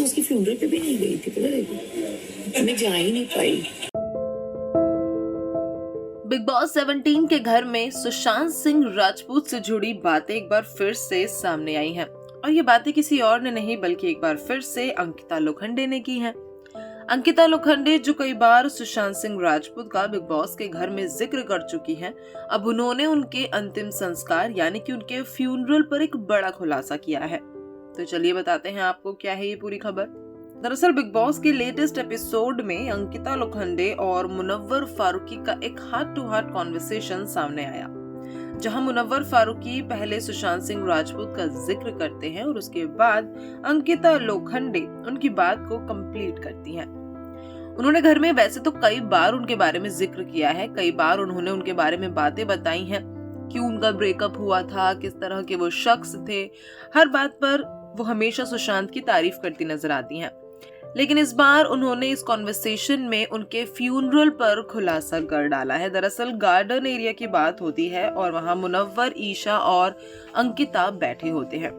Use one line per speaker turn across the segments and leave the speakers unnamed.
उसकी फ्यूनरल पे भी नहीं गई थी, पता है, मैं जा ही नहीं पाई।
बिग बॉस 17 के घर में सुशांत सिंह राजपूत से जुड़ी बातें एक बार फिर से सामने आई हैं और ये बातें किसी और ने नहीं बल्कि एक बार फिर से अंकिता लोखंडे ने की हैं। अंकिता लोखंडे जो कई बार सुशांत सिंह राजपूत का बिग बॉस के घर में जिक्र कर चुकी हैं, अब उन्होंने उनके अंतिम संस्कार यानी कि उनके फ्यूनरल पर एक बड़ा खुलासा किया है। तो चलिए बताते हैं आपको क्या है ये पूरी खबर। दरअसल बिग बॉस के लेटेस्ट एपिसोड में अंकिता लोखंडे और मुनव्वर फारूकी का एक हार्ट टू हार्ट कॉन्वर्सेशन सामने आया, जहां मुनव्वर फारूकी पहले सुशांत सिंह राजपूत का जिक्र करते हैं और उसके बाद अंकिता लोखंडे उनकी बात को कंप्लीट करती हैं। उन्होंने घर में वैसे तो कई बार उनके बारे में जिक्र किया है, कई बार उन्होंने उनके बारे में बातें बताई हैं, क्यों उनका ब्रेकअप हुआ था, किस तरह के वो शख्स थे। हर बात पर वो हमेशा सुशांत की तारीफ करती नजर आती हैं। लेकिन इस बार उन्होंने इस कॉन्वर्सेशन में उनके फ्यूनरल पर खुलासा कर डाला है। दरअसल गार्डन एरिया की बात होती है और वहां मुनव्वर, ईशा और अंकिता बैठे होते हैं,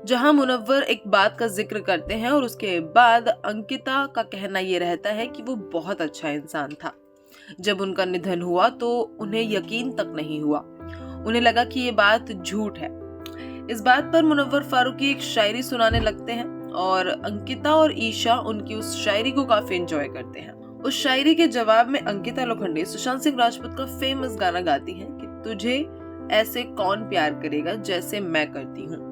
जहां मुनव्वर एक बात का जिक्र करते हैं और उसके बाद अंकिता का कहना ये रहता है कि वो बहुत अच्छा इंसान था। जब उनका निधन हुआ तो उन्हें यकीन तक नहीं हुआ, उन्हें लगा कि ये बात झूठ है। इस बात पर मुनव्वर फारूकी एक शायरी सुनाने लगते हैं और अंकिता और ईशा उनकी उस शायरी को काफी एंजॉय करते हैं। उस शायरी के जवाब में अंकिता लोखंडे सुशांत सिंह राजपूत का फेमस गाना गाती हैं कि तुझे ऐसे कौन प्यार करेगा जैसे मैं करती हूँ।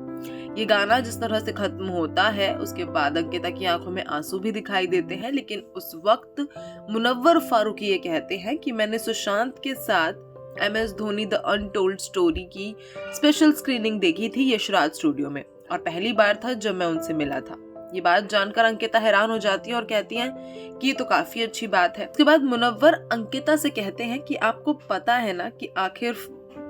ये गाना जिस तरह से खत्म होता है उसके बाद अंकिता की आंखों में आंसू भी दिखाई देते हैं, लेकिन उस वक्त मुनव्वर फारूकी ये कहते हैं कि मैंने सुशांत के साथ MS Dhoni the untold story की स्पेशल स्क्रीनिंग देखी थी यशराज स्टूडियो में और पहली बार था जब मैं उनसे मिला था। ये बात जानकर अंकिता हैरान हो जाती है और कहती हैं कि ये तो काफी अच्छी बात है। उसके बाद मुनव्वर अंकिता से कहते हैं कि आपको पता है ना कि आखिर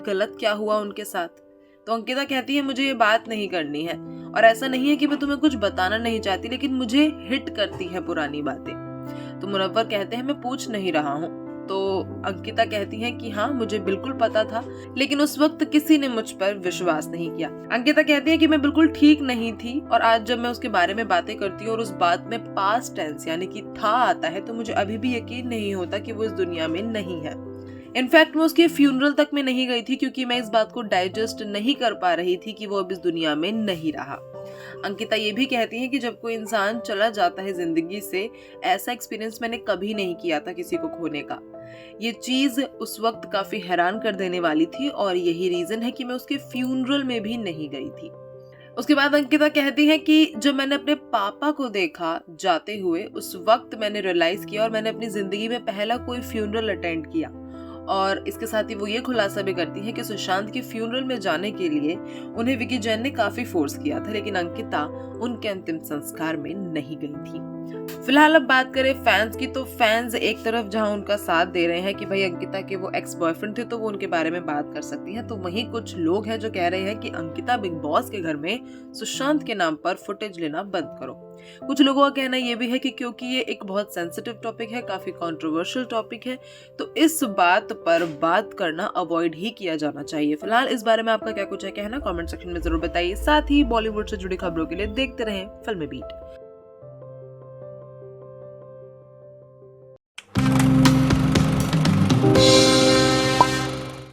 गलत क्या हुआ उनके साथ। तो अंकिता कहती है मुझे ये बात नहीं करनी है और ऐसा नहीं है कि मैं तुम्हें कुछ बताना नहीं चाहती, लेकिन मुझे हिट करती है पुरानी बातें। तो मुनव्वर कहते हैं मैं पूछ नहीं रहा हूँ। तो अंकिता कहती है कि हाँ मुझे बिल्कुल पता था, लेकिन उस वक्त किसी ने मुझ पर विश्वास नहीं किया। अंकिता कहती है कि मैं बिल्कुल ठीक नहीं थी और आज जब मैं उसके बारे में बातें करती हूँ और उस बात में पास्ट टेंस यानी कि था आता है तो मुझे अभी भी यकीन नहीं होता कि वो इस दुनिया में नहीं है। इनफैक्ट मैं उसके फ्यूनरल तक में नहीं गई थी क्योंकि मैं इस बात को डाइजेस्ट नहीं कर पा रही थी कि वो अब इस दुनिया में नहीं रहा। अंकिता ये भी कहती है कि जब कोई इंसान चला जाता है जिंदगी से, ऐसा एक्सपीरियंस मैंने कभी नहीं किया था किसी को खोने का। ये चीज उस वक्त काफी हैरान कर देने वाली थी और यही रीजन है कि मैं उसके फ्यूनरल में भी नहीं गई थी। उसके बाद अंकिता कहती है कि जब मैंने अपने पापा को देखा जाते हुए उस वक्त मैंने रियलाइज किया और मैंने अपनी जिंदगी में पहला कोई फ्यूनरल अटेंड किया। और इसके साथ ही वो ये खुलासा भी करती है कि सुशांत के फ्यूनरल में जाने के लिए उन्हें विकी जैन ने काफी फोर्स किया था, लेकिन अंकिता उनके अंतिम संस्कार में नहीं गई थी। फिलहाल अब बात करें फैंस की, तो फैंस एक तरफ जहां उनका साथ दे रहे हैं कि भाई अंकिता के वो एक्स बॉयफ्रेंड थे तो वो उनके बारे में बात कर सकती हैं, तो वहीं कुछ लोग हैं जो कह रहे हैं कि अंकिता बिग बॉस के घर में सुशांत के नाम पर फुटेज लेना बंद करो। कुछ लोगों का कहना ये भी है कि क्योंकि ये एक बहुत सेंसिटिव टॉपिक है, काफी कंट्रोवर्शियल टॉपिक है, तो इस बात पर बात करना अवॉइड ही किया जाना चाहिए। फिलहाल इस बारे में आपका क्या कुछ है कहना, कमेंट सेक्शन में जरूर बताइए। साथ ही बॉलीवुड से जुड़ी खबरों के लिए देखते रहें फिल्मी बीट।